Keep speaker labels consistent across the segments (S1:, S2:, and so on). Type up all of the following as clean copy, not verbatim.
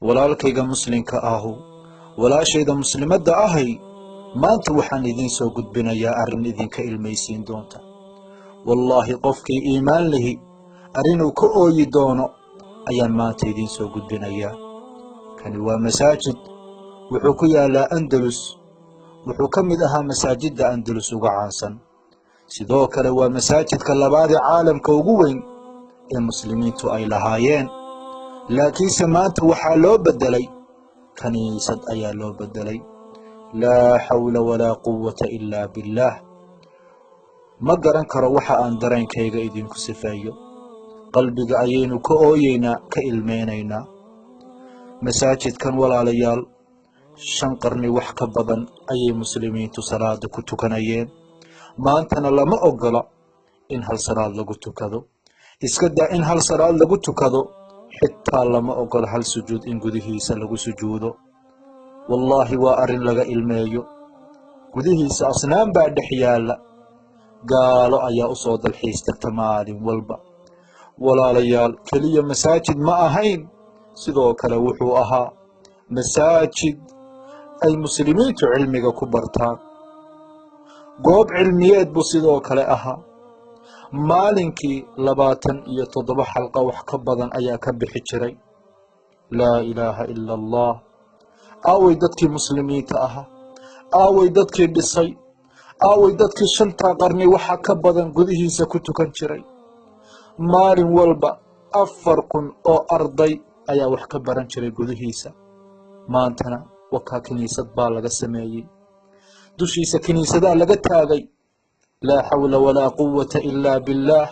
S1: walaalkayga muslimka ahu walaashayda muslimadda ahay maanta waxaan idiin soo gudbinayaa arrin idinka ilmaysiin doonta. wallaahi qofkii iimaan lihi arrinuu ka ooyi doono ayaan maanta idiin soo gudbinayaa. kani waa masaajid wuxuu ku yaalaa Andalus, wuxuu ka mid ahaa masaajidda Andalus uga caansan. sidoo kale waa masaajidka labaad ee caalamka ugu weyn ee muslimiintu ay lahaayeen, laakiinse maanta waxaa loo bedelay kaniisad ayaa loo bedelay. laa xawla walaa quwata ilaa billaah. ma garan karo waxa aan dareenkayga idinku sifeeyo. qalbiga ayaynu ka ooyeynaa, ka ilmeynaynaa. masaajidkan walaalayaal 5 qarni wax ka badan ayay muslimiintu salaada ku tukanayeen. maantana lama ogola in hal salaad lagu tukado. iska daa in hal salaad lagu tukado, xitaa lama ogola hal sujuud in gudihiisa lagu sujuudo. wallaahi waa arrin laga ilmeeyo. gudihiisa asnaam baa dhex yaalla. gaalo ayaa u soo dalxiis tagta maalin walba. walaalayaal, keliya masaajid ma ahayn, sidoo kale wuxuu ahaa masaajid ay muslimiintu cilmiga ku bartaan. goob cilmiyeed buu sidoo kale ahaa. maalinkii 27 xalqa wax ka badan ayaa ka bixi jiray. laa ilaaha ila allah. aaway dadkii muslimiinta ahaa? aaway dadkii dhisay? aaway dadkii 5 qarni waxa ka badan gudihiisa ku tukan jiray? maalin walba 4,000 oo arday ayaa wax ka baran jiray gudihiisa. maantana wakaa kiniisad baa laga sameeyey, dushiisa kiniisadaa laga taagay. laa xawla walaa quwata ilaa billaah.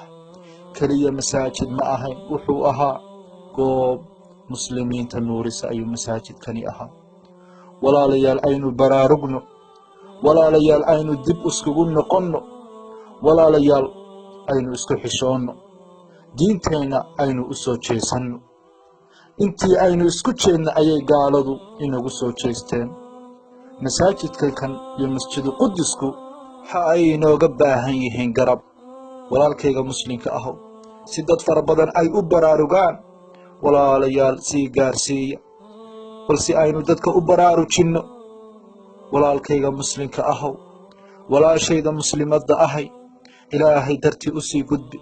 S1: keliya masaajid ma ahayn, wuxuu ahaa goob muslimiinta nuurisa ayuu masaajidkani ahaa. walaalayaal, aynu baraarugno. walaalayaal, aynu dib iskugu noqonno. walaalayaal, aynu isku xishoonno. diinteenna aynu u soo jeesanno. intii aynu isku jeedna ayay gaaladu inagu soo jeesteen. masaajidkan iyo masjidu qudusku waxa ay inooga baahan yihiin garab. walaalkayga muslimka ahow, si dad fara badan ay u baraarugaan, walaalayaal sii gaarsiiya, balse aynu dadka u baraarujinno. walaalkayga muslimka ahow, walaashayda muslimadda ahay, ilaahay dartii u sii gudbi.